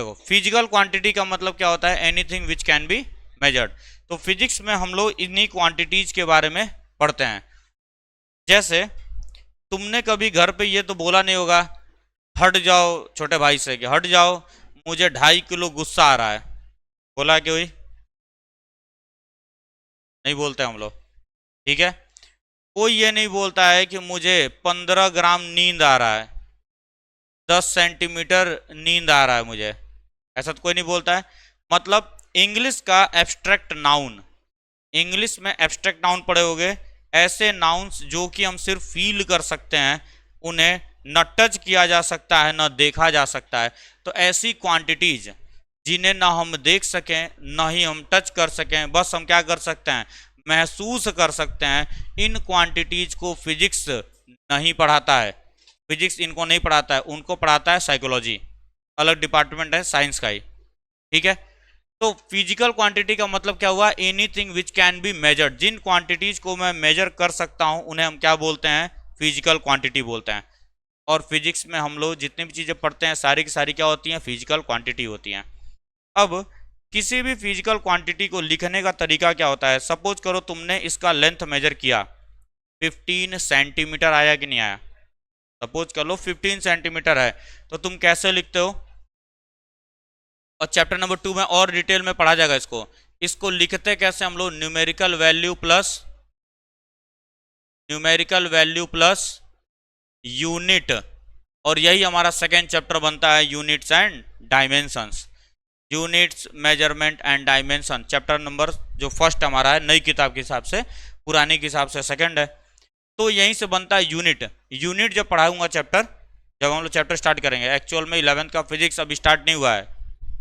देखो physical quantity का मतलब क्या होता है, anything which can be measured. तो फिजिक्स में हम लोग इन्हीं क्वांटिटीज के बारे में पढ़ते हैं। जैसे तुमने कभी घर पे ये तो बोला नहीं होगा, हट जाओ छोटे भाई से, कि हट जाओ मुझे 2.5 किलो गुस्सा आ रहा है। बोला कि वही नहीं बोलते हम लोग, ठीक है। कोई ये नहीं बोलता है कि मुझे 15 ग्राम नींद आ रहा है, 10 सेंटीमीटर नींद आ रहा है मुझे, ऐसा तो कोई नहीं बोलता है। मतलब इंग्लिश का एब्स्ट्रैक्ट नाउन, इंग्लिश में एब्स्ट्रैक्ट नाउन पढ़े होगे, ऐसे नाउन्स जो कि हम सिर्फ फील कर सकते हैं, उन्हें न टच किया जा सकता है न देखा जा सकता है। तो ऐसी क्वांटिटीज जिन्हें ना हम देख सकें ना ही हम टच कर सकें, बस हम क्या कर सकते हैं, महसूस कर सकते हैं, इन क्वांटिटीज को फिजिक्स नहीं पढ़ाता है। फिजिक्स इनको नहीं पढ़ाता है, उनको पढ़ाता है साइकोलॉजी, अलग डिपार्टमेंट है साइंस का ही, ठीक है। तो फिजिकल क्वांटिटी का मतलब क्या हुआ, anything which can be measured. जिन क्वांटिटीज को मैं मेजर कर सकता हूं उन्हें हम क्या बोलते हैं, फिजिकल क्वांटिटी बोलते हैं। और फिजिक्स में हम लोग जितनी भी चीजें पढ़ते हैं सारी की सारी क्या होती हैं, फिजिकल क्वांटिटी होती हैं। अब किसी भी फिजिकल क्वांटिटी को लिखने का तरीका क्या होता है। सपोज करो तुमने इसका लेंथ मेजर किया, 15 सेंटीमीटर आया कि नहीं आया। सपोज कर लो 15 सेंटीमीटर है, तो तुम कैसे लिखते हो, और चैप्टर नंबर 2 में और डिटेल में पढ़ा जाएगा इसको। इसको लिखते कैसे हम लोग, न्यूमेरिकल वैल्यू प्लस यूनिट। और यही हमारा सेकेंड चैप्टर बनता है, units and dimensions. Units, measurement and dimension, chapter number जो फर्स्ट हमारा है नई किताब के हिसाब से, पुरानी के हिसाब से सेकंड है। तो यहीं से बनता है यूनिट। यूनिट जब पढ़ाऊंगा चैप्टर, जब हम लोग चैप्टर स्टार्ट करेंगे, एक्चुअल में 11th का फिजिक्स अभी स्टार्ट नहीं हुआ है,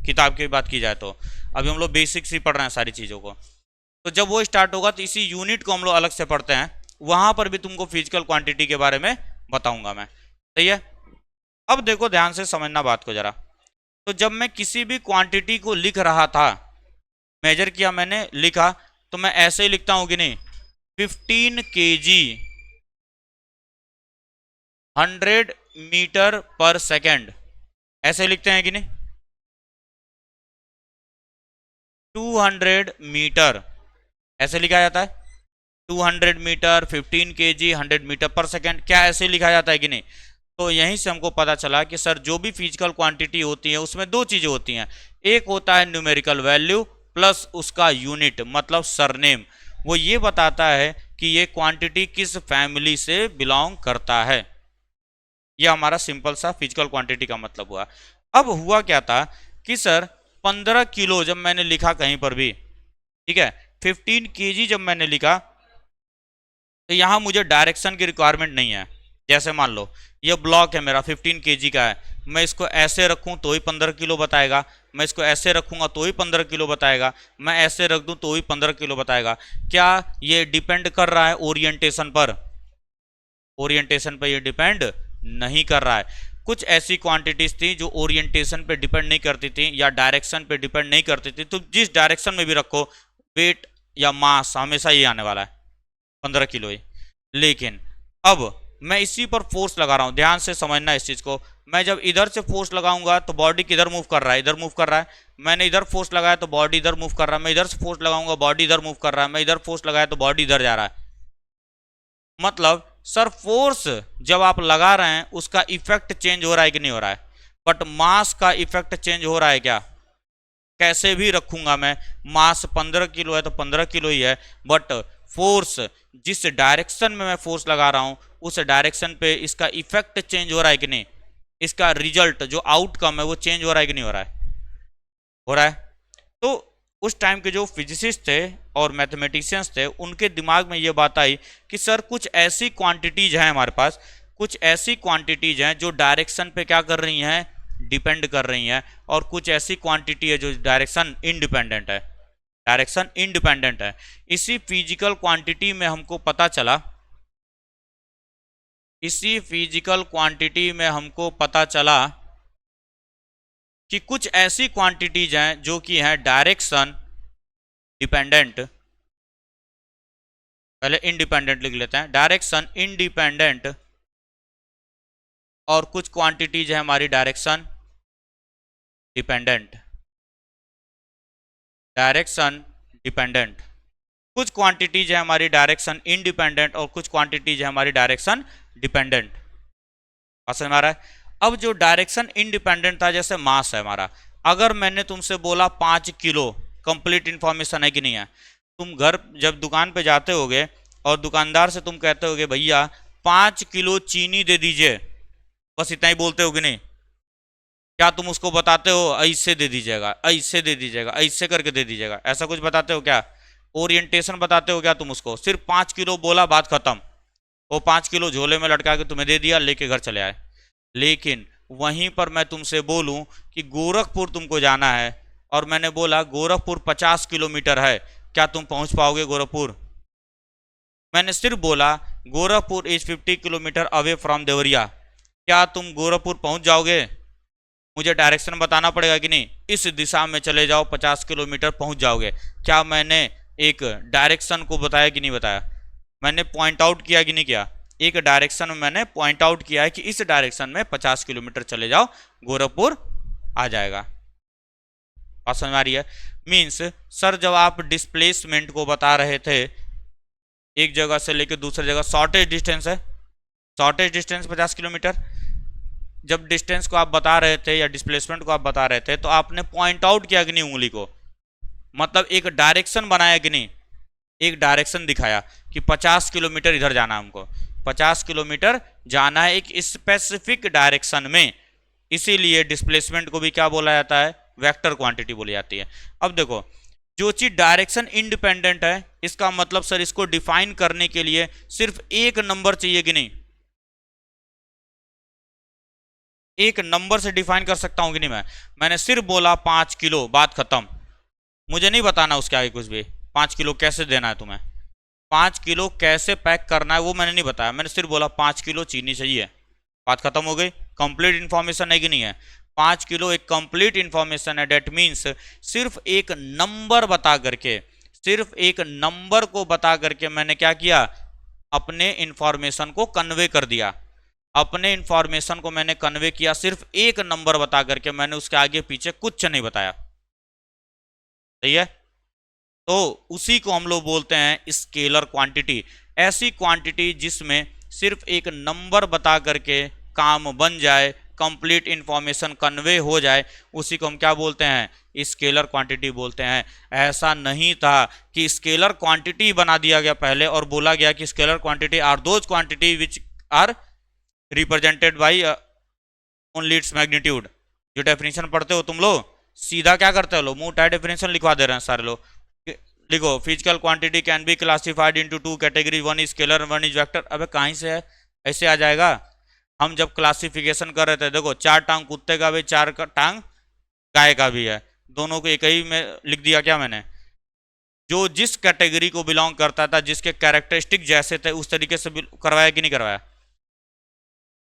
किताब की बात की जाए तो अभी हम लोग बेसिक्स ही पढ़ रहे हैं सारी चीज़ों को। तो जब वो स्टार्ट होगा तो इसी यूनिट को हम लोग अलग से पढ़ते हैं, वहां पर भी तुमको फिजिकल क्वांटिटी के बारे में बताऊंगा मैं, सही है। अब देखो ध्यान से समझना बात को जरा। तो जब मैं किसी भी क्वांटिटी को लिख रहा था, मेजर किया मैंने, लिखा, तो मैं ऐसे ही लिखता हूं कि नहीं, 15 kg 100 मीटर/सेकेंड, ऐसे लिखते हैं कि नहीं। 200 मीटर ऐसे लिखा जाता है, 200 मीटर, 15 kg 100 मीटर/सेकेंड, क्या ऐसे लिखा जाता है कि नहीं। तो यहीं से हमको पता चला कि सर जो भी फिजिकल क्वांटिटी होती है उसमें दो चीजें होती हैं, एक होता है न्यूमेरिकल वैल्यू प्लस उसका यूनिट मतलब सरनेम। वो ये बताता है कि ये क्वांटिटी किस फैमिली से बिलोंग करता है। ये हमारा सिंपल सा फिजिकल क्वांटिटी का मतलब हुआ। अब हुआ क्या था कि सर 15 किलो जब मैंने लिखा कहीं पर भी, ठीक है, 15 kg जब मैंने लिखा, तो यहां मुझे डायरेक्शन की रिक्वायरमेंट नहीं है। जैसे मान लो ये ब्लॉक है मेरा, 15 kg का है, मैं इसको ऐसे रखूं तो ही 15 किलो बताएगा, मैं इसको ऐसे रखूंगा तो ही 15 किलो बताएगा, मैं ऐसे रख दूं तो ही 15 किलो बताएगा। क्या ये डिपेंड कर रहा है ओरिएंटेशन पर? ओरिएंटेशन पर ये डिपेंड नहीं कर रहा है। कुछ ऐसी क्वांटिटीज थी जो ओरिएंटेशन पे डिपेंड नहीं करती थी या डायरेक्शन पे डिपेंड नहीं करती थी, तो जिस डायरेक्शन में भी रखो वेट या मास हमेशा ये आने वाला है, 15 किलो ही। लेकिन अब मैं इसी पर फोर्स लगा रहा हूं, ध्यान से समझना इस चीज को। मैं जब इधर से फोर्स लगाऊंगा तो बॉडी किधर मूव कर रहा है, इधर मूव कर रहा है। मैंने इधर फोर्स लगाया तो बॉडी इधर मूव कर रहा है, मैं इधर से फोर्स लगाऊंगा बॉडी इधर मूव कर रहा है, मैं इधर फोर्स लगाया तो बॉडी इधर जा रहा है। मतलब सर फोर्स जब आप लगा रहे हैं उसका इफेक्ट चेंज हो रहा है कि नहीं हो रहा है, बट मास का इफेक्ट चेंज हो रहा है क्या? कैसे भी रखूंगा मैं, मास 15 किलो है तो 15 किलो ही है, बट फोर्स जिस डायरेक्शन में मैं फोर्स लगा रहा हूं उस डायरेक्शन पे इसका इफेक्ट चेंज हो रहा है कि नहीं, इसका रिजल्ट जो आउटकम है वो चेंज हो रहा है कि नहीं हो रहा है? हो रहा है। तो उस टाइम के जो फिजिसिस्ट थे और मैथमेटिशियंस थे उनके दिमाग में ये बात आई कि सर कुछ ऐसी क्वांटिटीज हैं हमारे पास, कुछ ऐसी क्वांटिटीज हैं जो डायरेक्शन पे क्या कर रही हैं, डिपेंड कर रही हैं, और कुछ ऐसी क्वांटिटी है जो डायरेक्शन इंडिपेंडेंट है, डायरेक्शन इंडिपेंडेंट है। इसी फिजिकल क्वांटिटी में हमको पता चला, इसी फिजिकल क्वांटिटी में हमको पता चला कि कुछ ऐसी क्वांटिटीज हैं जो कि हैं डायरेक्शन डिपेंडेंट, पहले इंडिपेंडेंट लिख लेते हैं, डायरेक्शन इंडिपेंडेंट, और कुछ क्वांटिटीज है हमारी डायरेक्शन डिपेंडेंट, डायरेक्शन डिपेंडेंट। कुछ क्वांटिटीज है हमारी डायरेक्शन इंडिपेंडेंट और कुछ क्वांटिटीज है हमारी डायरेक्शन डिपेंडेंट। समझ आ रहा है? अब जो डायरेक्शन इंडिपेंडेंट था, जैसे मास है हमारा, अगर मैंने तुमसे बोला 5 किलो, कंप्लीट इंफॉर्मेशन है कि नहीं है? तुम घर जब दुकान पे जाते होगे और दुकानदार से तुम कहते होगे भैया 5 किलो चीनी दे दीजिए, बस इतना ही बोलते हो कि नहीं? क्या तुम उसको बताते हो ऐसे दे दीजिएगा, ऐसे दे दीजिएगा, ऐसे करके दे दीजिएगा, ऐसा कुछ बताते हो क्या? ओरिएंटेशन बताते हो क्या तुम उसको? सिर्फ 5 किलो बोला, बात खत्म। वो 5 किलो झोले में लटका के तुम्हें दे दिया, लेके घर चले आए। लेकिन वहीं पर मैं तुमसे बोलूं कि गोरखपुर तुमको जाना है और मैंने बोला गोरखपुर 50 किलोमीटर है, क्या तुम पहुंच पाओगे गोरखपुर? मैंने सिर्फ बोला Gorakhpur is 50 kilometre away from Deoria, क्या तुम गोरखपुर पहुंच जाओगे? मुझे डायरेक्शन बताना पड़ेगा कि नहीं? इस दिशा में चले जाओ, 50 किलोमीटर पहुंच जाओगे। क्या मैंने एक डायरेक्शन को बताया कि नहीं बताया? मैंने पॉइंट आउट किया कि नहीं किया? एक डायरेक्शन में मैंने पॉइंट आउट किया है कि इस डायरेक्शन में 50 किलोमीटर चले जाओ, गोरखपुर आ जाएगा। बात समझ में आ रही है? मीन्स सर जब आप डिस्प्लेसमेंट को बता रहे थे, एक जगह से लेकर दूसरी जगह, शॉर्टेज डिस्टेंस है, शॉर्टेज डिस्टेंस 50 किलोमीटर। जब डिस्टेंस को आप बता रहे थे या डिस्प्लेसमेंट को आप बता रहे थे, तो आपने पॉइंट आउट किया कि नहीं उंगली को? मतलब एक डायरेक्शन बनाया कि नहीं? एक डायरेक्शन दिखाया कि 50 किलोमीटर इधर जाना है हमको, 50 किलोमीटर जाना है एक स्पेसिफिक डायरेक्शन में। इसीलिए डिस्प्लेसमेंट को भी क्या बोला जाता है? वेक्टर क्वांटिटी बोली जाती है। अब देखो, जो चीज डायरेक्शन इंडिपेंडेंट है, इसका मतलब सर इसको डिफाइन करने के लिए सिर्फ एक नंबर चाहिए कि नहीं? एक नंबर से डिफाइन कर सकता हूं कि नहीं? मैंने सिर्फ बोला 5 किलो, बात खत्म। मुझे नहीं बताना उसके आगे कुछ भी। 5 किलो कैसे देना है तुम्हें, 5 किलो कैसे पैक करना है, वो मैंने नहीं बताया। मैंने सिर्फ बोला 5 किलो चीनी चाहिए, बात खत्म हो गई। कंप्लीट इंफॉर्मेशन है कि नहीं है? 5 किलो एक कंप्लीट इंफॉर्मेशन है। डेट मीन्स सिर्फ एक नंबर बता करके, सिर्फ एक नंबर को बता करके मैंने क्या किया? अपने इंफॉर्मेशन को कन्वे कर दिया। अपने इंफॉर्मेशन को मैंने कन्वे किया सिर्फ एक नंबर बता करके, मैंने उसके आगे पीछे कुछ नहीं बताया। सही है? तो उसी को हम लोग बोलते हैं स्केलर क्वांटिटी। ऐसी क्वांटिटी जिसमें सिर्फ एक नंबर बता करके काम बन जाए, कंप्लीट इंफॉर्मेशन कन्वे हो जाए, उसी को हम क्या बोलते हैं? स्केलर क्वांटिटी बोलते हैं। ऐसा नहीं था कि स्केलर क्वांटिटी बना दिया गया पहले और बोला गया कि scalar quantity are those quantity which are represented by only its magnitude. जो डेफिनेशन पढ़ते हो तुम लोग, सीधा क्या करते हो लोग? मुंह टाइट डेफिनेशन लिखवा दे रहे हैं सारे लोग। लिखो physical quantity can be classified into 2 category, one is scalar one is vector. अबे कहीं से है? ऐसे आ जाएगा। हम जब क्लासिफिकेशन कर रहे थे, देखो 4 टांग कुत्ते का भी, 4 टांग गाय का भी है, दोनों को एक ही में लिख दिया क्या मैंने? जो जिस कैटेगरी को बिलोंग करता था, जिसके कैरेक्टरिस्टिक जैसे थे, उस तरीके से करवाया कि नहीं करवाया?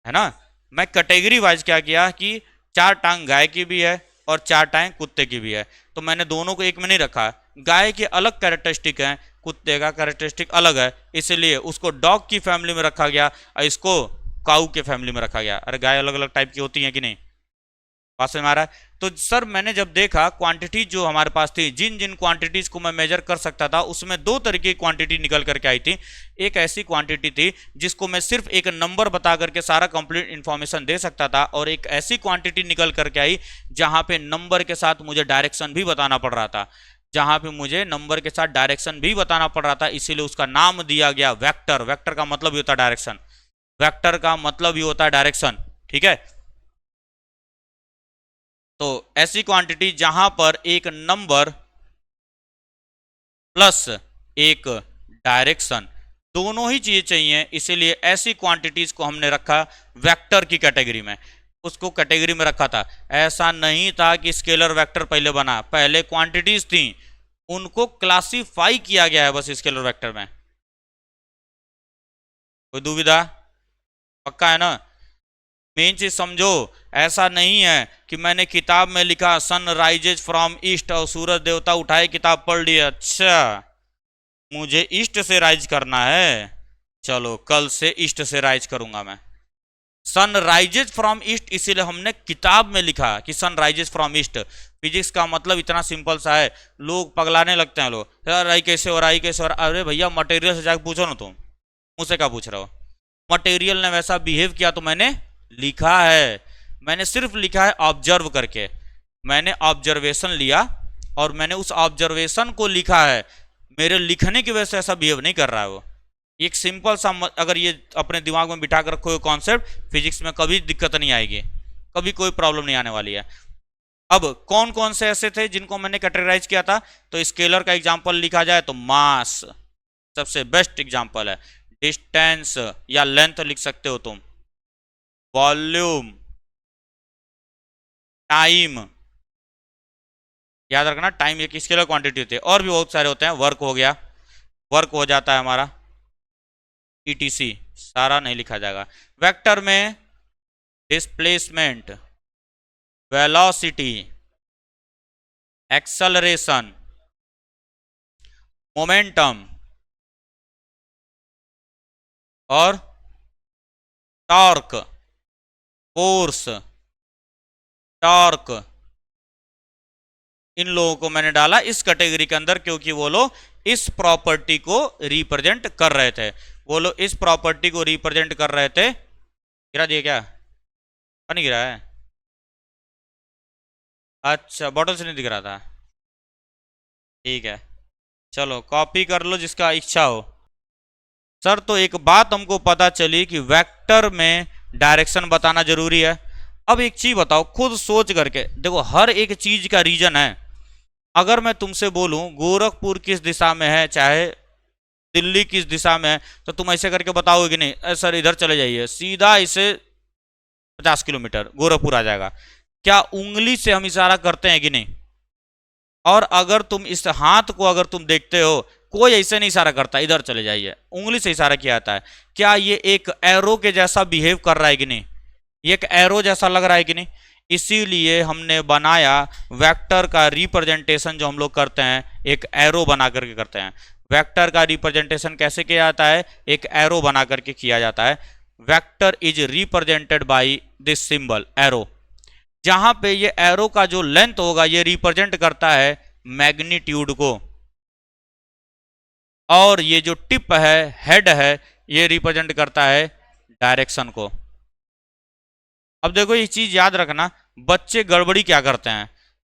है ना? मैं कैटेगरी वाइज क्या किया कि 4 टांग गाय की भी है और 4 टांग कुत्ते की भी है, तो मैंने दोनों को एक में नहीं रखा। गाय के अलग कैरेक्टरिस्टिक हैं, कुत्ते का कैरेक्टरिस्टिक अलग है, इसलिए उसको डॉग की फैमिली में रखा गया और इसको काऊ के फैमिली में रखा गया। अरे गाय अलग अलग टाइप की होती हैं कि नहीं? पास में मारा। तो सर मैंने जब देखा क्वांटिटी जो हमारे पास थी, जिन जिन क्वांटिटीज को मैं मेजर कर सकता था, उसमें 2 तरीके की क्वांटिटी निकल करके आई थी। एक ऐसी क्वांटिटी थी जिसको मैं सिर्फ एक नंबर बता करके सारा कंप्लीट इंफॉर्मेशन दे सकता था, और एक ऐसी क्वांटिटी निकल करके आई जहां पे नंबर के साथ मुझे डायरेक्शन भी बताना पड़ रहा था, जहां पे मुझे नंबर के साथ डायरेक्शन भी बताना पड़ रहा था। इसीलिए उसका नाम दिया गया वेक्टर। वेक्टर का मतलब ही होता है डायरेक्शन, वेक्टर का मतलब ही होता है डायरेक्शन। ठीक है? तो ऐसी क्वांटिटी जहां पर एक नंबर प्लस एक डायरेक्शन, दोनों ही चीजें चाहिए, इसीलिए ऐसी क्वांटिटीज को हमने रखा वेक्टर की कैटेगरी में, उसको कैटेगरी में रखा था। ऐसा नहीं था कि स्केलर वेक्टर पहले बना, पहले क्वांटिटीज थी, उनको क्लासिफाई किया गया है बस स्केलर वेक्टर में। कोई दुविधा? पक्का है ना? मेन चीज समझो, ऐसा नहीं है कि मैंने किताब में लिखा सन राइजेज फ्रॉम ईस्ट और सूरज देवता उठाए किताब पढ़ ली, अच्छा मुझे ईस्ट से राइज करना है, चलो कल से ईस्ट से राइज करूंगा मैं। सन राइजेज फ्रॉम ईस्ट, इसीलिए हमने किताब में लिखा कि sun rises from east. Physics का मतलब इतना सिंपल सा है, लोग पगलाने लगते हैं, लोग राई कैसे हो रहा है, कैसे हो रहा है। अरे भैया मटेरियल से जाकर पूछो ना, तुम मुझसे क्या पूछ रहे हो। मटेरियल ने वैसा बिहेव किया तो मैंने लिखा है, मैंने सिर्फ लिखा है ऑब्जर्व करके, मैंने ऑब्जर्वेशन लिया और मैंने उस ऑब्जर्वेशन को लिखा है। मेरे लिखने की वजह से ऐसा बिहेव नहीं कर रहा है वो। एक सिंपल सा अगर ये अपने दिमाग में बिठा कर रखो कॉन्सेप्ट, फिजिक्स में कभी दिक्कत नहीं आएगी, कभी कोई प्रॉब्लम नहीं आने वाली है। अब कौन कौन से ऐसे थे जिनको मैंने कैटेगराइज किया था, तो स्केलर का एग्जांपल लिखा जाए तो मास सबसे बेस्ट एग्जांपल है। डिस्टेंस या लेंथ लिख सकते हो तुम, वॉल्यूम, टाइम, याद रखना टाइम एक स्केलर क्वांटिटी होती है, और भी बहुत सारे होते हैं। वर्क हो गया, वर्क हो जाता है हमारा, ईटीसी सारा नहीं लिखा जाएगा। वेक्टर में डिस्प्लेसमेंट, वेलोसिटी, एक्सेलरेशन, मोमेंटम और टॉर्क, फोर्स, टॉर्क, इन लोगों को मैंने डाला इस कैटेगरी के अंदर क्योंकि वो लोग इस प्रॉपर्टी को रिप्रेजेंट कर रहे थे, वो लोग इस प्रॉपर्टी को रिप्रेजेंट कर रहे थे। गिरा दिया क्या, नहीं गिरा है? अच्छा बॉटल से नहीं दिख रहा था, ठीक है चलो कॉपी कर लो जिसका इच्छा हो। सर तो एक बात हमको पता चली कि वेक्टर में डायरेक्शन बताना जरूरी है। अब एक चीज बताओ, खुद सोच करके देखो, हर एक चीज का रीजन है। अगर मैं तुमसे बोलूं गोरखपुर किस दिशा में है, चाहे दिल्ली किस दिशा में है, तो तुम ऐसे करके बताओगे कि नहीं सर इधर चले जाइए, सीधा इसे 50 किलोमीटर गोरखपुर आ जाएगा। क्या उंगली से हम इशारा करते हैं कि नहीं? और अगर तुम इस हाथ को अगर तुम देखते हो, कोई ऐसे नहीं इशारा करता इधर चले जाइए, उंगली से इशारा किया जाता है। क्या ये एक एरो के जैसा बिहेव कर रहा है कि नहीं? ये एक एरो जैसा लग रहा है कि नहीं? इसीलिए हमने बनाया वेक्टर का रिप्रेजेंटेशन जो हम लोग करते हैं एक एरो बना करके करते हैं। वेक्टर का रिप्रेजेंटेशन कैसे किया जाता है? एक एरो बना करके किया जाता है। Vector is represented by this symbol arrow. जहां पे ये एरो का जो लेंथ होगा ये रिप्रेजेंट करता है मैग्नीट्यूड को, और ये जो टिप है, हेड है, ये रिप्रेजेंट करता है डायरेक्शन को। अब देखो ये चीज याद रखना, बच्चे गड़बड़ी क्या करते हैं,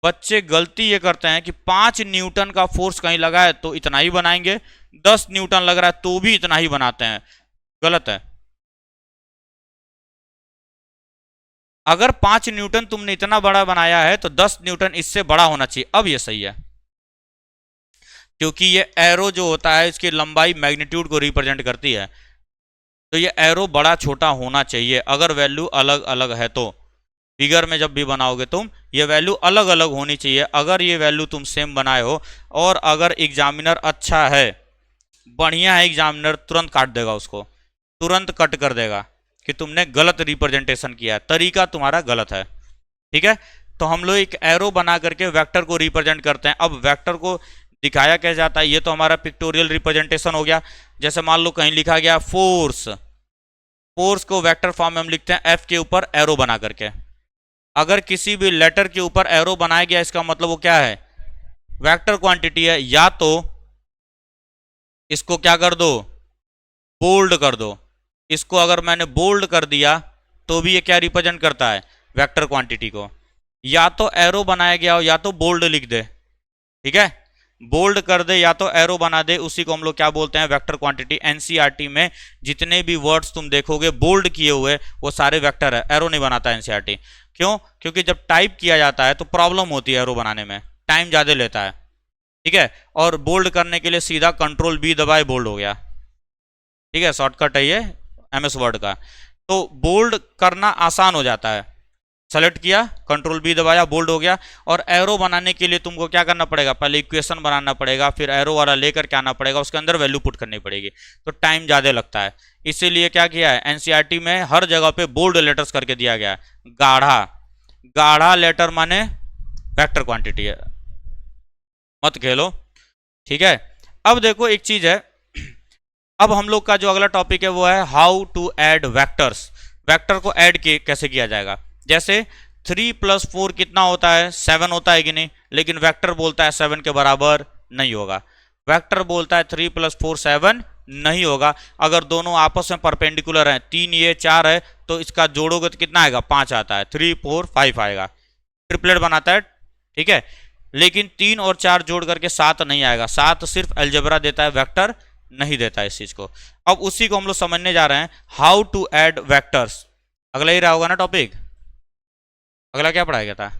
बच्चे गलती ये करते हैं कि 5 न्यूटन का फोर्स कहीं लगा है तो इतना ही बनाएंगे, 10 न्यूटन लग रहा है तो भी इतना ही बनाते हैं। गलत है। अगर 5 न्यूटन तुमने इतना बड़ा बनाया है तो 10 न्यूटन इससे बड़ा होना चाहिए। अब ये सही है, क्योंकि ये एरो जो होता है इसकी लंबाई मैग्नीट्यूड को रिप्रेजेंट करती है, तो ये एरो बड़ा छोटा होना चाहिए। अगर वैल्यू अलग अलग है तो फिगर में जब भी बनाओगे तुम, ये वैल्यू अलग अलग होनी चाहिए। अगर ये वैल्यू तुम सेम बनाए हो, और अगर एग्जामिनर अच्छा है, बढ़िया है, एग्जामिनर तुरंत काट देगा उसको, तुरंत कट कर देगा कि तुमने गलत रिप्रेजेंटेशन किया, तरीका तुम्हारा गलत है। ठीक है, तो हम लोग एक एरो बना करके वेक्टर को रिप्रेजेंट करते हैं। अब वेक्टर को दिखाया कैसे जाता है, ये तो हमारा पिक्टोरियल रिप्रेजेंटेशन हो गया। जैसे मान लो कहीं लिखा गया फोर्स, फोर्स को वेक्टर फॉर्म में हम लिखते हैं एफ के ऊपर एरो बना करके। अगर किसी भी लेटर के ऊपर एरो बनाया गया, इसका मतलब वो क्या है, वेक्टर क्वांटिटी है। या तो इसको क्या कर दो, बोल्ड कर दो। इसको अगर मैंने बोल्ड कर दिया तो भी ये क्या रिप्रेजेंट करता है, वेक्टर क्वांटिटी को। या तो एरो बनाया गया हो या तो बोल्ड लिख दे, ठीक है, बोल्ड कर दे या तो एरो बना दे, उसी को हम लोग क्या बोलते हैं, वेक्टर क्वांटिटी। एनसीईआरटी में जितने भी वर्ड्स तुम देखोगे बोल्ड किए हुए वो सारे वेक्टर है, एरो नहीं बनाता एनसीईआरटी। क्यों? क्योंकि जब टाइप किया जाता है तो प्रॉब्लम होती है, एरो बनाने में टाइम ज़्यादा लेता है, ठीक है। और बोल्ड करने के लिए सीधा कंट्रोल बी दबाए बोल्ड हो गया, ठीक है, शॉर्टकट है ये एमएस वर्ड का। तो बोल्ड करना आसान हो जाता है, सेलेक्ट किया, कंट्रोल बी दबाया, बोल्ड हो गया। और एरो बनाने के लिए तुमको क्या करना पड़ेगा, पहले इक्वेशन बनाना पड़ेगा, फिर एरो वाला लेकर के आना पड़ेगा, उसके अंदर वैल्यू पुट करनी पड़ेगी, तो टाइम ज़्यादा लगता है। इसीलिए क्या किया है, एनसीईआरटी में हर जगह पे बोल्ड लेटर्स करके दिया गया है। गाढ़ा, गाढ़ा लेटर माने वेक्टर क्वांटिटी है, मत खेलो, ठीक है। अब देखो एक चीज है, अब हम लोग का जो अगला टॉपिक है वो है how to add vectors. Vector को ऐड कैसे किया जाएगा। जैसे 3 + 4 कितना होता है, 7 होता है कि नहीं, लेकिन वेक्टर बोलता है 7 के बराबर नहीं होगा। वेक्टर बोलता है 3 + 4 7 नहीं होगा। अगर दोनों आपस में परपेंडिकुलर हैं, 3 ये 4 है, तो इसका जोड़ोगे तो कितना आएगा, 5 आता है, 3 4 5 आएगा, ट्रिपलेट बनाता है, ठीक है। लेकिन 3 और 4 जोड़ करके 7 नहीं आएगा, 7 सिर्फ अलजेब्रा देता है, वेक्टर नहीं देता है इस चीज को। अब उसी को हम लोग समझने जा रहे हैं, हाउ टू ऐड वेक्टर्स। अगला ही रहा होगा ना टॉपिक, अगला क्या पढ़ाया गया था,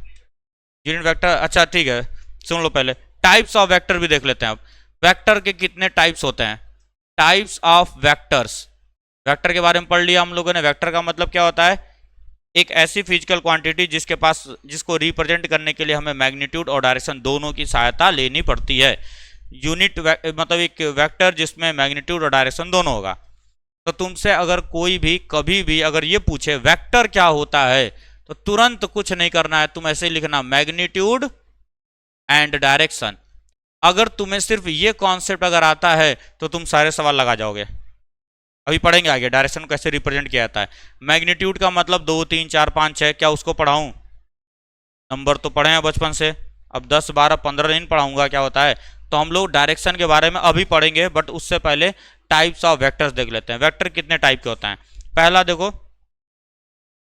यूनिट वेक्टर। अच्छा ठीक है, सुन लो पहले, टाइप्स ऑफ वेक्टर भी देख लेते हैं। अब वेक्टर के कितने टाइप्स होते हैं, टाइप्स ऑफ वेक्टर्स। वेक्टर के बारे में पढ़ लिया हम लोगों ने। वेक्टर का मतलब क्या होता है, एक ऐसी फिजिकल क्वांटिटी जिसको रिप्रेजेंट करने के लिए हमें मैग्नीट्यूड और डायरेक्शन दोनों की सहायता लेनी पड़ती है। यूनिट मतलब एक वेक्टर जिसमें मैग्नीट्यूड और डायरेक्शन दोनों होगा। तो तुमसे अगर कोई भी कभी भी अगर ये पूछे वेक्टर क्या होता है, तो तुरंत कुछ नहीं करना है, तुम ऐसे लिखना मैग्नीट्यूड एंड डायरेक्शन। अगर तुम्हें सिर्फ ये कॉन्सेप्ट अगर आता है तो तुम सारे सवाल लगा जाओगे। अभी पढ़ेंगे आगे डायरेक्शन को कैसे रिप्रेजेंट किया जाता है। मैग्नीट्यूड का मतलब 2 3 4 5 6, क्या उसको पढ़ाऊं, नंबर तो पढ़े हैं बचपन से, अब 10 12 15 नहीं पढ़ाऊंगा क्या होता है। तो हम लोग डायरेक्शन के बारे में अभी पढ़ेंगे, बट उससे पहले टाइप्स ऑफ वेक्टर्स देख लेते हैं। वेक्टर कितने टाइप के होते हैं। पहला देखो,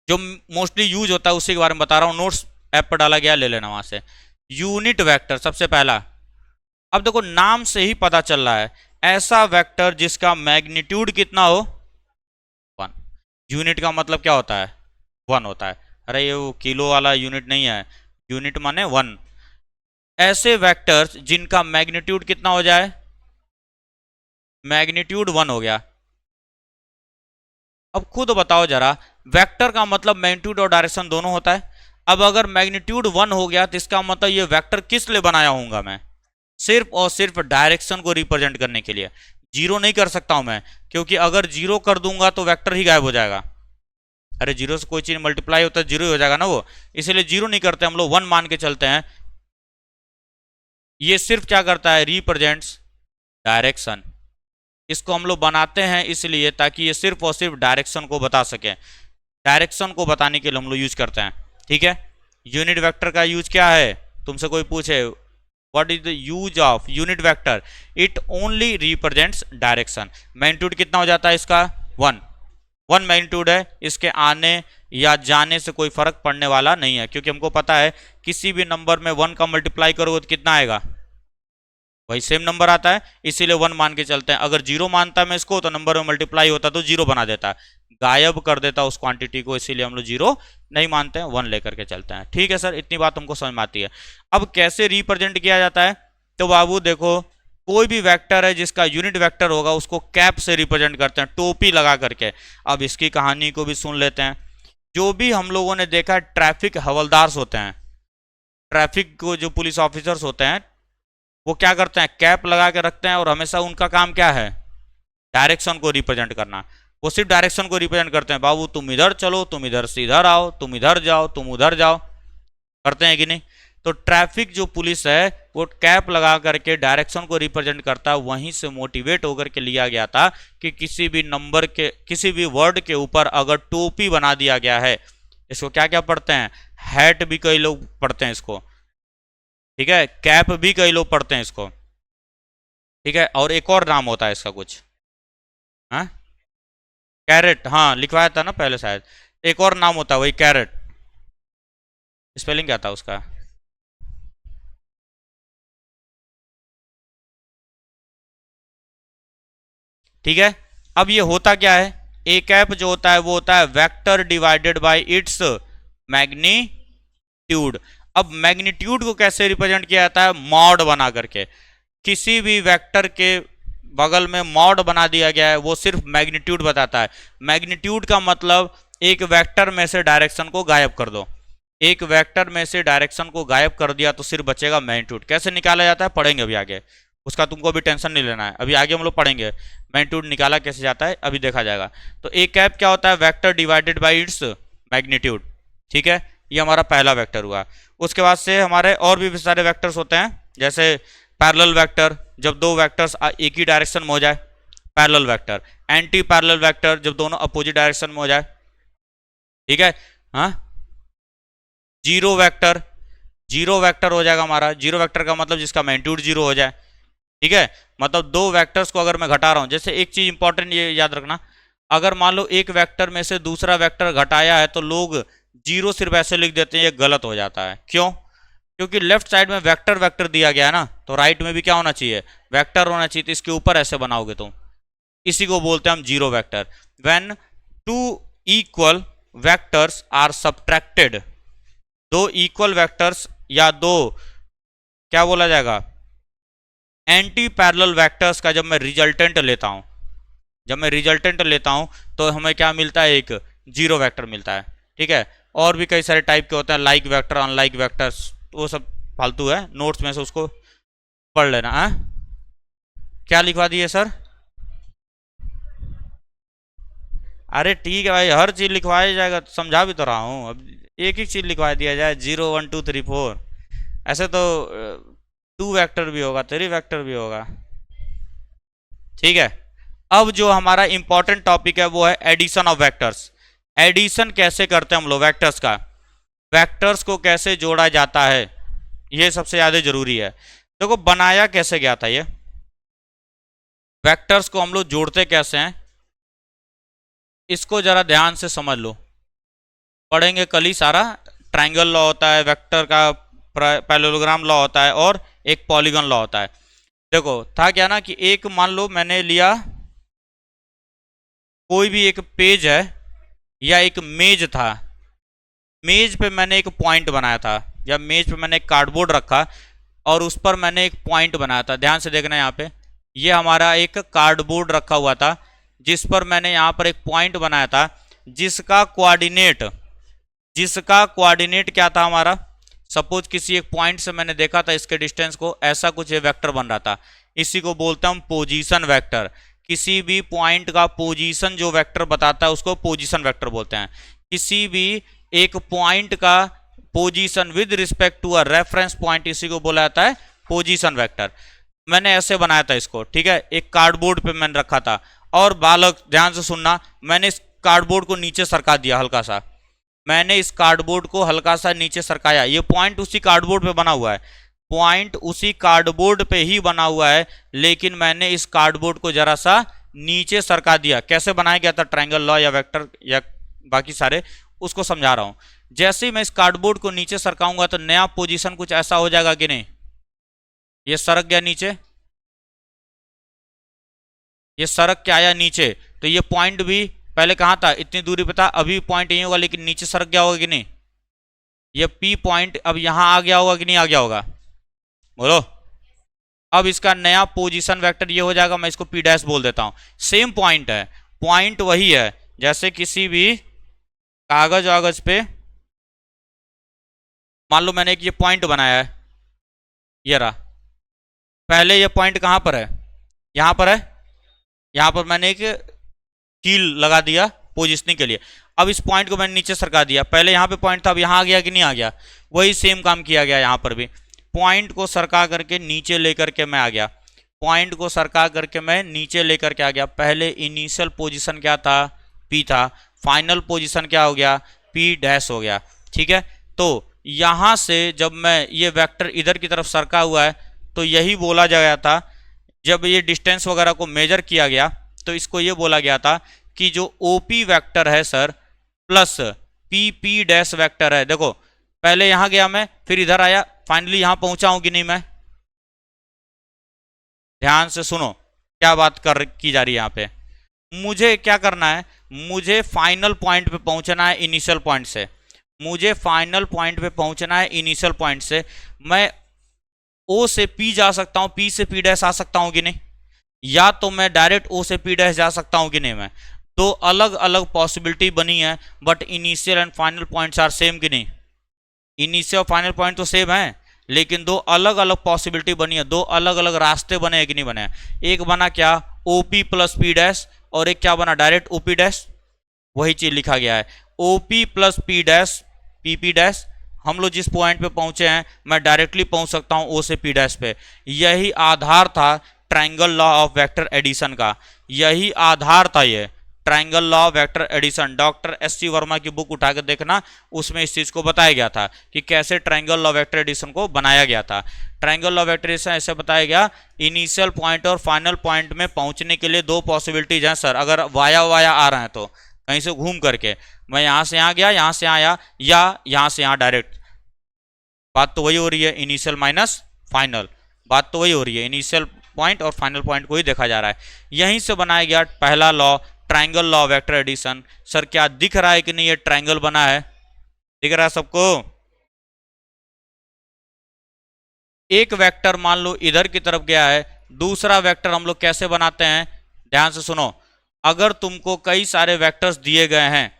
जो मोस्टली यूज होता है उसी के बारे में बता रहा हूँ, नोट्स ऐप पर डाला गया, ले लेना वहां से। यूनिट वेक्टर सबसे पहला। अब देखो नाम से ही पता चल रहा है, ऐसा वेक्टर जिसका मैग्नीट्यूड कितना हो, 1। यूनिट का मतलब क्या होता है, 1 होता है। अरे ये वो किलो वाला यूनिट नहीं है, यूनिट माने 1। ऐसे वेक्टर्स जिनका मैग्नीट्यूड कितना हो जाए, मैग्नीट्यूड 1 हो गया। अब खुद बताओ जरा, वेक्टर का मतलब मैग्नीट्यूड और डायरेक्शन दोनों होता है। अब अगर मैग्नीट्यूड 1 हो गया तो इसका मतलब ये वेक्टर किस लिए बनाया होऊंगा मैं, सिर्फ और सिर्फ डायरेक्शन को रिप्रेजेंट करने के लिए। जीरो नहीं कर सकता हूं मैं, क्योंकि अगर जीरो कर दूंगा तो वेक्टर ही गायब हो जाएगा। अरे जीरो से कोई चीज मल्टीप्लाई होता है, जीरो ही हो जाएगा ना वो, इसलिए जीरो नहीं करते हम लोग, 1 मान के चलते हैं। ये सिर्फ क्या करता है, रिप्रेजेंट्स डायरेक्शन। इसको हम लोग बनाते हैं इसलिए ताकि ये सिर्फ और सिर्फ डायरेक्शन को बता सके, डायरेक्शन को बताने के लिए हम लोग यूज करते हैं, ठीक है। यूनिट वेक्टर का यूज क्या है, तुमसे कोई पूछे what is the use of unit vector, it only represents direction. Magnitude कितना हो जाता है इसका, 1 मैग्नीट्यूड है, इसके आने या जाने से कोई फर्क पड़ने वाला नहीं है, क्योंकि हमको पता है किसी भी नंबर में 1 का मल्टीप्लाई करोगे तो कितना आएगा, वही सेम नंबर आता है, इसीलिए 1 मान के चलते हैं। अगर 0 मानता मैं इसको तो नंबर में मल्टीप्लाई होता तो 0 बना देता, गायब कर देता उस क्वांटिटी को, इसीलिए हम लोग 0 नहीं मानते हैं, 1 लेकर के चलते हैं, ठीक है सर। इतनी बात हमको समझ में आती है। अब कैसे रिप्रेजेंट किया जाता है, तो बाबू देखो, कोई भी वेक्टर है जिसका यूनिट वेक्टर होगा उसको कैप से रिप्रेजेंट करते हैं, टोपी लगा करके। अब इसकी कहानी को भी सुन लेते हैं। जो भी हम लोगों ने देखा ट्रैफिक हवलदार होते हैं, ट्रैफिक को जो पुलिस ऑफिसर्स होते हैं वो क्या करते हैं, कैप लगा के रखते हैं, और हमेशा उनका काम क्या है, डायरेक्शन को रिप्रेजेंट करना। वो सिर्फ डायरेक्शन को रिप्रेजेंट करते हैं, बाबू तुम इधर चलो, तुम इधर से इधर आओ, तुम इधर जाओ, तुम उधर जाओ, करते हैं कि नहीं। तो ट्रैफिक जो पुलिस है वो कैप लगा करके डायरेक्शन को रिप्रेजेंट करता है। वहीं से मोटिवेट होकर के लिया गया था कि किसी भी नंबर के, किसी भी वर्ड के ऊपर अगर टोपी बना दिया गया है, इसको क्या क्या पढ़ते हैं, हैट भी कई लोग पढ़ते हैं इसको, ठीक है, कैप भी कई लोग पढ़ते हैं इसको, ठीक है। और एक और नाम होता है इसका कुछ, हाँ कैरेट, हाँ लिखवाया था ना पहले शायद, एक और नाम होता है वही कैरेट, स्पेलिंग क्या था उसका, ठीक है। अब ये होता क्या है, ए कैप जो होता है वो होता है vector divided by its magnitude. अब मैग्नीट्यूड को कैसे रिप्रेजेंट किया जाता है, मॉड बना करके। किसी भी वेक्टर के बगल में मॉड बना दिया गया है, वो सिर्फ मैग्नीट्यूड बताता है। मैग्नीट्यूड का मतलब एक वेक्टर में से डायरेक्शन को गायब कर दो, एक वेक्टर में से डायरेक्शन को गायब कर दिया तो सिर्फ बचेगा मैग्नीट्यूड। कैसे निकाला जाता है पढ़ेंगे अभी आगे, उसका तुमको अभी टेंशन नहीं लेना है, अभी आगे हम लोग पढ़ेंगे मैग्नीट्यूड निकाला कैसे जाता है, अभी देखा जाएगा। तो ए कैप क्या होता है, vector divided by its magnitude, ठीक है। ये हमारा पहला वेक्टर हुआ। उसके बाद से हमारे और भी सारे वेक्टर्स होते हैं, जैसे पैरेलल वेक्टर, जब दो वेक्टर्स एक ही डायरेक्शन में हो जाए parallel vector. Anti parallel vector, जब दोनों अपोजिट डायरेक्शन में हो जाए ठीक है। हाँ, जीरो वेक्टर, जीरो वेक्टर हो जाएगा हमारा। जीरो वेक्टर का मतलब जिसका मैग्नीट्यूड जीरो हो जाए, ठीक है। मतलब दो वेक्टर्स को अगर मैं घटा रहा हूं, जैसे एक चीज इंपॉर्टेंट ये याद रखना, अगर मान लो एक वेक्टर में से दूसरा वेक्टर घटाया है तो लोग जीरो सिर्फ ऐसे लिख देते हैं, ये गलत हो जाता है। क्यों? क्योंकि लेफ्ट साइड में वेक्टर वेक्टर दिया गया है ना, तो राइट में भी क्या होना चाहिए, वेक्टर होना चाहिए। तो इसके ऊपर ऐसे बनाओगे तो इसी को बोलते हैं हम zero vector. When two equal vectors are subtracted, दो इक्वल वेक्टर्स या दो क्या बोला जाएगा, एंटी पैरेलल वेक्टर्स का जब मैं रिजल्टेंट लेता हूं, जब मैं रिजल्टेंट लेता हूं तो हमें क्या मिलता है, एक जीरो वेक्टर मिलता है। ठीक है। और भी कई सारे टाइप के होते हैं, लाइक वेक्टर, अनलाइक वेक्टर्स, वो सब फालतू है, नोट्स में से उसको पढ़ लेना है। क्या लिखवा दिए सर? अरे ठीक है भाई, हर चीज लिखवाया जाएगा, तो समझा भी तो रहा हूँ। अब एक एक चीज लिखवा दिया जाए, 0 1 2 3 4, ऐसे तो 2 वेक्टर भी होगा, 3 वेक्टर भी होगा। ठीक है। अब जो हमारा इंपॉर्टेंट टॉपिक है वो है एडिशन ऑफ वेक्टर्स। एडिशन कैसे करते हैं हम लोग वेक्टर्स का, वेक्टर्स को कैसे जोड़ा जाता है, ये सबसे ज्यादा जरूरी है। देखो बनाया कैसे गया था, ये वेक्टर्स को हम लोग जोड़ते कैसे हैं, इसको जरा ध्यान से समझ लो। पढ़ेंगे कल ही सारा। ट्रायंगल लॉ होता है, वेक्टर का पैरेललोग्राम लॉ होता है, और एक पॉलीगन लॉ होता है। देखो था क्या ना कि एक मान लो मैंने लिया कोई भी एक पेज है या एक मेज था, मेज पे मैंने एक पॉइंट बनाया था, या मेज पे मैंने एक कार्डबोर्ड रखा और उस पर मैंने एक पॉइंट बनाया था। ध्यान से देखना यहाँ पे, ये हमारा एक कार्डबोर्ड रखा हुआ था जिस पर मैंने यहाँ पर एक पॉइंट बनाया था, जिसका कोऑर्डिनेट क्या था हमारा। सपोज किसी एक पॉइंट से मैंने देखा था इसके डिस्टेंस को, ऐसा कुछ ये वेक्टर बन रहा था, इसी को बोलते हैं हम पोजीशन वेक्टर। किसी भी पॉइंट का पोजीशन जो वेक्टर बताता है उसको पोजीशन वेक्टर बोलते हैं। किसी भी एक पॉइंट का position with respect to a reference point, इसी को बोला जाता है पोजीशन वेक्टर। मैंने ऐसे बनाया था इसको, ठीक है, एक कार्डबोर्ड पे मैंने रखा था। और बालक ध्यान से सुनना, मैंने इस कार्डबोर्ड को नीचे सरका दिया हल्का सा, मैंने इस कार्डबोर्ड को हल्का सा नीचे सरकाया। ये पॉइंट उसी कार्डबोर्ड पे बना हुआ है, पॉइंट उसी कार्डबोर्ड पे ही बना हुआ है, लेकिन मैंने इस कार्डबोर्ड को जरा सा नीचे सरका दिया। कैसे बनाया गया था ट्रायंगल लॉ या वेक्टर या बाकी सारे, उसको समझा रहा हूं। जैसे ही मैं इस कार्डबोर्ड को नीचे सरकाऊंगा तो नया पोजीशन कुछ ऐसा हो जाएगा कि नहीं, ये सरक गया नीचे, ये सरक के आया नीचे। तो ये पॉइंट भी पहले कहां था, इतनी दूरी पे था, अभी पॉइंट यही होगा, लेकिन नीचे सरक गया होगा कि नहीं। ये पी पॉइंट अब यहां आ गया होगा कि नहीं आ गया होगा, बोलो। अब इसका नया पोजीशन वेक्टर ये हो जाएगा, मैं इसको पी डैश बोल देता हूं। सेम पॉइंट है, पॉइंट वही है, जैसे किसी भी कागज वागज पे मान लो मैंने एक ये पॉइंट बनाया है, ये रहा। पहले ये पॉइंट कहां पर है, यहां पर है, यहां पर मैंने एक कील लगा दिया पोजिशनिंग के लिए। अब इस पॉइंट को मैंने नीचे सरका दिया, पहले यहां पे पॉइंट था, अब यहां आ गया कि नहीं आ गया, वही सेम काम किया गया यहां पर भी। पॉइंट को सरका करके नीचे लेकर के मैं आ गया, पॉइंट को सरका करके मैं नीचे लेकर के आ गया। पहले इनिशियल पोजीशन क्या था, पी था, फाइनल पोजीशन क्या हो गया, पी डैश हो गया। ठीक है। तो यहां से जब मैं ये वेक्टर इधर की तरफ सरका हुआ है तो यही बोला गया था, जब ये डिस्टेंस वगैरह को मेजर किया गया तो इसको ये बोला गया था कि जो ओपी वेक्टर है sir plus P P dash vector है। देखो पहले यहां गया मैं, फिर इधर आया, फाइनली यहां पहुंचा हूं कि नहीं मैं। ध्यान से सुनो क्या बात की जा रही है यहां पे। मुझे क्या करना है, मुझे फाइनल पॉइंट पे पहुंचना है इनिशियल पॉइंट से, मुझे फाइनल पॉइंट पे पहुंचना है इनिशियल पॉइंट से। मैं ओ से पी जा सकता हूं, पी से पी डैश आ सकता हूं कि नहीं, या तो मैं डायरेक्ट ओ से पी डैश जा सकता हूं कि नहीं। मैं दो अलग अलग पॉसिबिलिटी बनी है, but initial and final points are same कि नहीं। इनिशियल और फाइनल पॉइंट तो सेम है, लेकिन दो अलग अलग पॉसिबिलिटी बनी है, दो अलग अलग रास्ते बने हैं कि नहीं बने। एक बना क्या, ओपी प्लस पी डैश, और एक क्या बना, डायरेक्ट ओपी डैश। वही चीज लिखा गया है, OP plus P dash P P dash. हम लोग जिस पॉइंट पे पहुंचे हैं मैं डायरेक्टली पहुंच सकता हूं ओ से पी डैश पे। यही आधार था triangle law of vector addition का, यही आधार था ये। Triangle law vector addition, doctor S C. Varma की बुक उठा कर देखना, उसमें इस चीज को बताया गया था कि कैसे ट्राइंगल लॉ वेक्टर एडिशन को बनाया गया था। ट्राइंगल लॉ वेक्टर एडिशन ऐसे बताया गया, इनिशियल पॉइंट और फाइनल पॉइंट में पहुंचने के लिए दो पॉसिबिलिटीज हैं सर। अगर वाया वाया आ रहे हैं तो कहीं से घूम करके, मैं यहां से यहां गया, यहां से आया, या यहां से यहां डायरेक्ट, बात तो वही हो रही है, इनिशियल माइनस फाइनल, बात तो वही हो रही है, इनिशियल पॉइंट और फाइनल पॉइंट को ही देखा जा रहा है। यहीं से बनाया गया पहला law, triangle law vector addition. Sir क्या दिख रहा है कि नहीं, ये ट्राइंगल बना है, दिख रहा है सबको? एक वेक्टर मान लो इधर की तरफ गया है, दूसरा वेक्टर हम लोग कैसे बनाते हैं, ध्यान से सुनो। अगर तुमको कई सारे वेक्टर्स दिए गए हैं,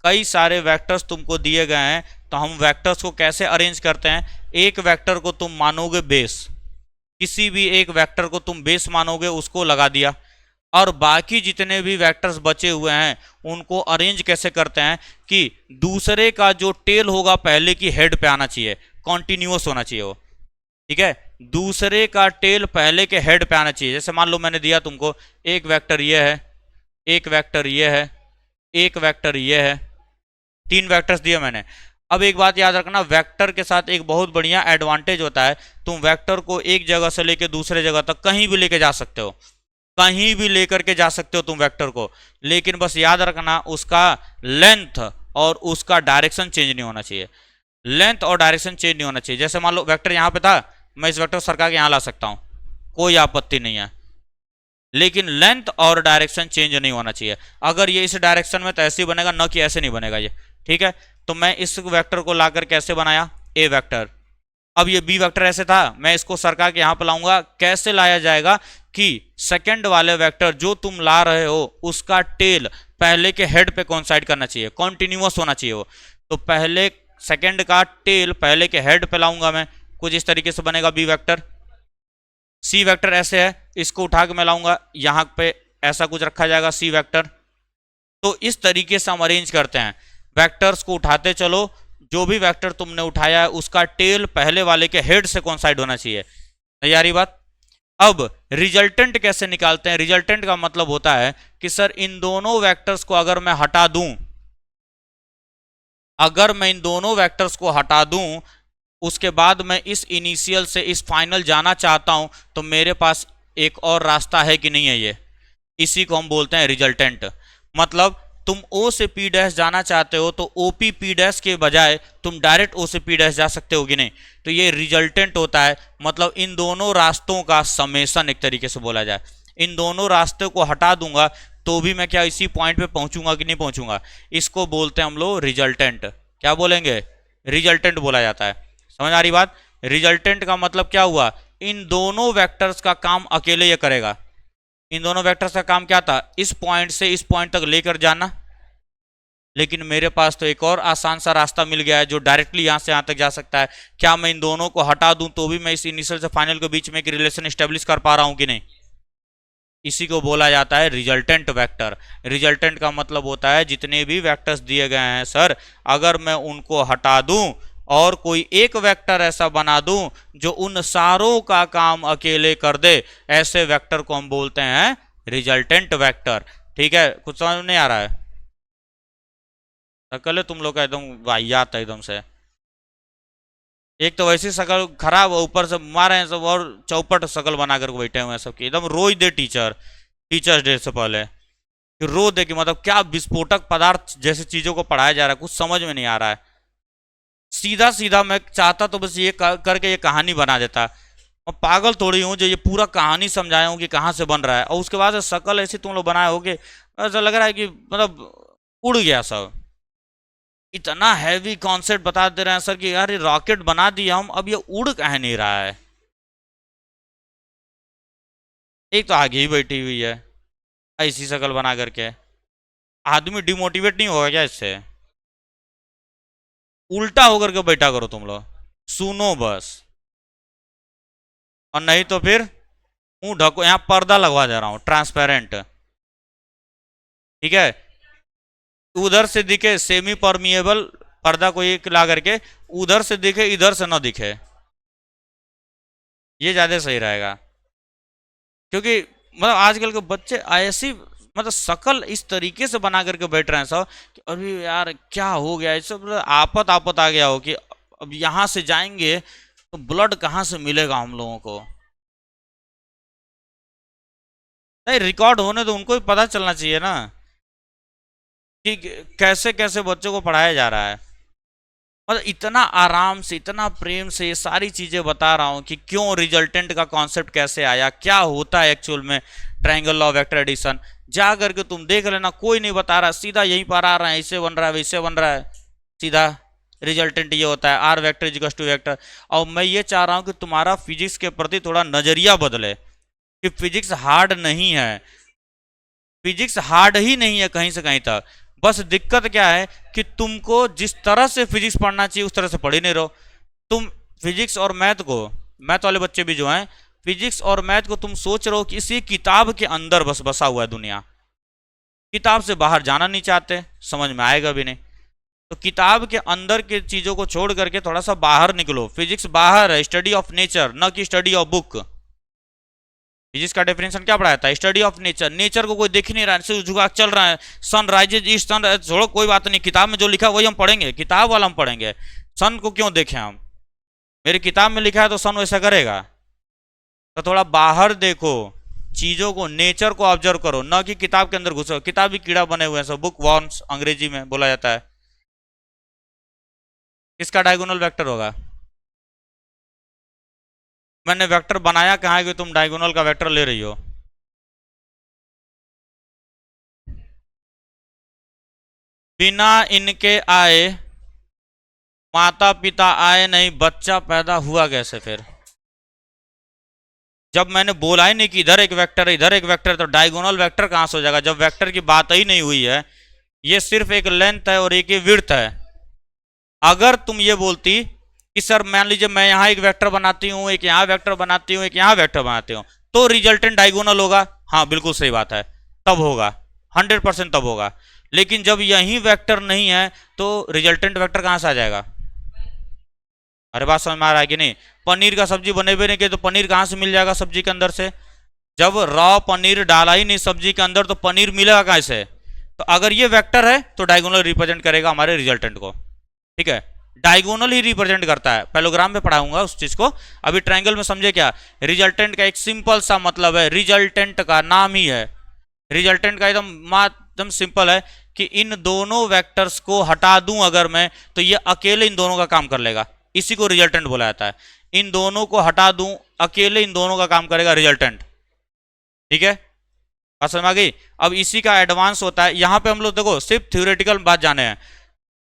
कई सारे वेक्टर्स तुमको दिए गए हैं, तो हम वेक्टर्स को कैसे अरेंज करते हैं? एक वेक्टर को तुम मानोगे बेस, किसी भी एक वेक्टर को तुम बेस मानोगे, उसको लगा दिया, और बाकी जितने भी वेक्टर्स बचे हुए हैं उनको अरेंज कैसे करते हैं कि दूसरे का जो टेल होगा पहले की हेड पे आना चाहिए, कॉन्टिन्यूअस होना चाहिए वो, ठीक है, दूसरे का टेल पहले के हेड पे आना चाहिए। जैसे मान लो मैंने दिया तुमको एक वेक्टर ये है, एक वेक्टर ये है, एक वेक्टर ये है, तीन वेक्टर्स दिए मैंने। अब एक बात याद रखना, वेक्टर के साथ एक बहुत बढ़िया एडवांटेज होता है, तुम वेक्टर को एक जगह से लेकर दूसरे जगह तक कहीं भी लेके जा सकते हो, कहीं भी लेकर के जा सकते हो तुम वेक्टर को, लेकिन बस याद रखना उसका लेंथ और उसका डायरेक्शन चेंज नहीं होना चाहिए, लेंथ और डायरेक्शन चेंज नहीं होना चाहिए। जैसे मान लो वेक्टर यहां पे था, मैं इस वेक्टर सरका के यहां ला सकता हूं, कोई आपत्ति नहीं है, लेकिन लेंथ और डायरेक्शन चेंज नहीं होना चाहिए। अगर ये इस डायरेक्शन में तो ऐसे ही बनेगा, न कि ऐसे नहीं बनेगा ये, ठीक है। तो मैं इस वेक्टर को लाकर कैसे बनाया, ए वेक्टर, अब ये बी वेक्टर ऐसे था, मैं इसको सरका के यहां पर लाऊंगा, कैसे लाया जाएगा कि सेकंड वाले वेक्टर जो तुम ला रहे हो उसका टेल पहले के हेड पे कोइंसाइड करना चाहिए, कॉन्टिन्यूअस होना चाहिए वो, तो पहले सेकंड का टेल पहले के हेड पे लाऊंगा मैं, कुछ इस तरीके से बनेगा बी वेक्टर। सी वेक्टर ऐसे है, इसको उठा के मैं लाऊंगा यहां पे, ऐसा कुछ रखा जाएगा सी वेक्टर। तो इस तरीके से हम अरेंज करते हैं, वेक्टर्स को उठाते चलो, जो भी वेक्टर तुमने उठाया है उसका टेल पहले वाले के हेड से कोइंसाइड होना चाहिए, तैयारी बात। अब रिजल्टेंट कैसे निकालते हैं? रिजल्टेंट का मतलब होता है कि सर इन दोनों वेक्टर्स को अगर मैं हटा दूं, अगर मैं इन दोनों वेक्टर्स को हटा दूं, उसके बाद मैं इस इनिशियल से इस फाइनल जाना चाहता हूं, तो मेरे पास एक और रास्ता है कि नहीं है, ये इसी को हम बोलते हैं रिजल्टेंट। मतलब तुम O से P डैश जाना चाहते हो तो OP P डैश के बजाय तुम डायरेक्ट O से P डैश जा सकते हो कि नहीं, तो ये रिजल्टेंट होता है। मतलब इन दोनों रास्तों का समेसन एक तरीके से बोला जाए, इन दोनों रास्तों को हटा दूंगा तो भी मैं क्या इसी पॉइंट पे पहुंचूंगा कि नहीं पहुंचूंगा, इसको बोलते हैं हम लोग रिजल्टेंट। क्या बोलेंगे? रिजल्टेंट बोला जाता है। समझ आ रही बात? रिजल्टेंट का मतलब क्या हुआ, इन दोनों वेक्टर्स का काम अकेले ये करेगा। इन दोनों वेक्टर्स का काम क्या था, इस पॉइंट से इस पॉइंट तक लेकर जाना, लेकिन मेरे पास तो एक और आसान सा रास्ता मिल गया है जो डायरेक्टली यहां से यहां तक जा सकता है। क्या मैं इन दोनों को हटा दूं तो भी मैं इस इनिशियल से फाइनल के बीच में एक रिलेशन स्टेब्लिश कर पा रहा हूं कि नहीं? इसी को बोला जाता है रिजल्टेंट वेक्टर। रिजल्टेंट का मतलब होता है जितने भी वेक्टर्स दिए गए हैं सर, अगर मैं उनको हटा दूं और कोई एक वेक्टर ऐसा बना दूं जो उन सारों का काम अकेले कर दे, ऐसे वेक्टर को हम बोलते हैं रिजल्टेंट वेक्टर। ठीक है, कुछ समझ नहीं आ रहा है? शकल है तुम लोग का एकदम वाहियात है एकदम से, एक तो वैसी शकल खराब, ऊपर से मारे हैं सब और चौपट शकल बना कर बैठे हुए हैं सबकी, एकदम रोज दे टीचर, टीचर्स डे से पहले कि रो दे कि मतलब क्या विस्फोटक पदार्थ जैसी चीजों को पढ़ाया जा रहा है, कुछ समझ में नहीं आ रहा है। सीधा सीधा मैं चाहता तो बस ये करके ये कहानी बना देता, और पागल थोड़ी हूँ जो ये पूरा कहानी समझाया हूँ कि कहाँ से बन रहा है, और उसके बाद शकल ऐसी तुम लोग बनाए हो कि ऐसा लग रहा है कि मतलब उड़ गया सब। इतना हैवी कॉन्सेप्ट बता दे रहे हैं सर कि यार ये रॉकेट बना दिया हम, अब ये उड़ कह नहीं रहा है। एक तो आगे ही बैठी हुई है ऐसी शकल बना करके, आदमी डिमोटिवेट नहीं होगा क्या इससे? उल्टा होकर के बैठा करो तुम लोग, सुनो बस, और नहीं तो फिर मुंह ढको। यहाँ पर्दा लगवा दे रहा हूं ट्रांसपेरेंट, ठीक है, उधर से दिखे सेमी परमिएबल पर्दा को एक ला करके, उधर से दिखे इधर से ना दिखे, ये ज्यादा सही रहेगा। क्योंकि मतलब आजकल के बच्चे ऐसी मतलब शकल इस तरीके से बना करके बैठ रहे हैं सब कि अरे यार क्या हो गया, ये सब आपत आपत आ गया हो कि अब यहाँ से जाएंगे तो ब्लड कहाँ से मिलेगा हम लोगों को। नहीं, रिकॉर्ड होने तो उनको भी पता चलना चाहिए ना कि कैसे कैसे बच्चों को पढ़ाया जा रहा है। मतलब इतना आराम से इतना प्रेम से ये सारी चीजें बता रहा हूँ कि क्यों रिजल्टेंट का कॉन्सेप्ट कैसे आया, क्या होता है एक्चुअल में triangle law of vector addition. जा करके तुम देख लेना, कोई नहीं बता रहा, सीधा यहीं पर आ रहा है, ऐसे बन रहा है वैसे बन रहा है, सीधा रिजल्टेंट ये होता है R vector equals to vector. और मैं ये चाह रहा हूँ कि तुम्हारा फिजिक्स के प्रति थोड़ा नजरिया बदले कि फिजिक्स हार्ड नहीं है, फिजिक्स हार्ड ही नहीं है कहीं से कहीं तक। बस दिक्कत क्या है कि तुमको जिस तरह से फिजिक्स पढ़ना चाहिए उस तरह से पढ़ ही नहीं रहो। तुम फिजिक्स और मैथ को, मैथ वाले बच्चे भी जो हैं, फिजिक्स और मैथ को तुम सोच रहे हो कि इसी किताब के अंदर बस बसा हुआ है दुनिया, किताब से बाहर जाना नहीं चाहते, समझ में आएगा भी नहीं। तो किताब के अंदर के चीजों को छोड़ करके थोड़ा सा बाहर निकलो। फिजिक्स बाहर है, स्टडी ऑफ नेचर, न कि स्टडी ऑफ बुक। फिजिक्स का डेफिनेशन क्या पढ़ाया था? Study of nature. नेचर को कोई देख नहीं रहा है, सिर्फ झुका चल रहा है, सन राइजेज ईस्ट, सन छोड़ो कोई बात नहीं, किताब में जो लिखा है वही हम पढ़ेंगे, किताब वाला हम पढ़ेंगे। सन को क्यों देखें हम? मेरी किताब में लिखा है तो सन वैसा करेगा। तो थोड़ा बाहर देखो, चीजों को, नेचर को ऑब्जर्व करो, न कि किताब के अंदर घुसो। किताब भी कीड़ा बने हुए हैं सब, बुक वॉर्म्स अंग्रेजी में बोला जाता है। किसका डायगोनल वेक्टर होगा? मैंने वेक्टर बनाया कहाँ है कि तुम डायगोनल का वेक्टर ले रही हो? बिना इनके आए माता पिता आए नहीं, बच्चा पैदा हुआ कैसे फिर? जब मैंने बोला ही नहीं कि इधर एक वेक्टर है इधर एक वेक्टर, तो डायगोनल वेक्टर कहां से हो जाएगा जब वेक्टर की बात ही नहीं हुई है। ये सिर्फ एक लेंथ है और एक ही विड्थ है। अगर तुम ये बोलती कि सर मान लीजिए मैं यहाँ एक वेक्टर बनाती हूँ, एक यहाँ वेक्टर बनाती हूँ, एक यहाँ वेक्टर बनाती हूँ, तो रिजल्टेंट डायगोनल होगा। हाँ बिल्कुल सही बात है, तब होगा, 100% तब होगा। लेकिन जब यही वेक्टर नहीं है तो रिजल्टेंट वेक्टर कहां से आ जाएगा? अरे बात समझ में आ रहा है कि नहीं? पनीर का सब्जी बने हुए नहीं किए तो पनीर कहां से मिल जाएगा सब्जी के अंदर से? जब रॉ पनीर डाला ही नहीं सब्जी के अंदर तो पनीर मिलेगा कैसे? तो अगर ये वेक्टर है तो डायगोनल रिप्रेजेंट करेगा हमारे रिजल्टेंट को, ठीक है, डायगोनल ही रिप्रेजेंट करता है। पैलोग्राम में पढ़ाऊंगा उस चीज को, अभी ट्रायंगल में समझे क्या। रिजल्टेंट का एक सिंपल सा मतलब है, रिजल्टेंट का नाम ही है, रिजल्टेंट का एकदम सिंपल है कि इन दोनों वेक्टर्स को हटा दूं अगर मैं, तो ये अकेले इन दोनों का काम कर लेगा, इसी को रिजल्टेंट बोला जाता है। इन दोनों को हटा दूं, अकेले इन दोनों का काम करेगा रिजल्टेंट, ठीक है, बात समझ में आ गई। अब इसी का एडवांस होता है, यहां पे हम लोग देखो सिर्फ थ्योरेटिकल बात जाने हैं,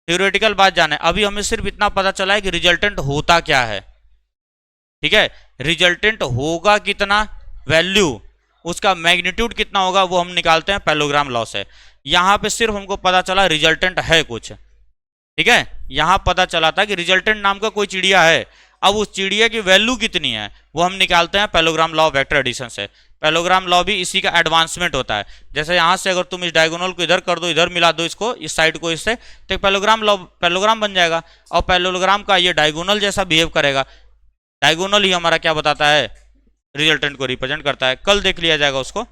थ्योरेटिकल बात जाने, अभी हमें सिर्फ इतना पता चला है कि रिजल्टेंट होता क्या है, ठीक है। रिजल्टेंट होगा कितना, वैल्यू, उसका मैग्नीट्यूड कितना होगा वो हम निकालते हैं पैलोग्राम लॉ से। यहां पे सिर्फ हमको पता चला रिजल्टेंट है कुछ, ठीक है, यहां पता चला था कि रिजल्टेंट नाम का कोई चिड़िया है। अब उस चिड़िया की वैल्यू कितनी है वो हम निकालते हैं parallelogram law of vector addition से। पैलोग्राम लॉ भी इसी का एडवांसमेंट होता है। जैसे यहां से अगर तुम इस डायगोनल को इधर कर दो, इधर मिला दो इसको, इस साइड को इससे, तो पैलोग्राम लॉ, पैलोग्राम बन जाएगा। और पैलोग्राम का ये डायगोनल जैसा बिहेव करेगा। डायगोनल ही हमारा क्या बताता है, रिजल्टेंट को रिप्रेजेंट करता है। कल देख लिया जाएगा उसको।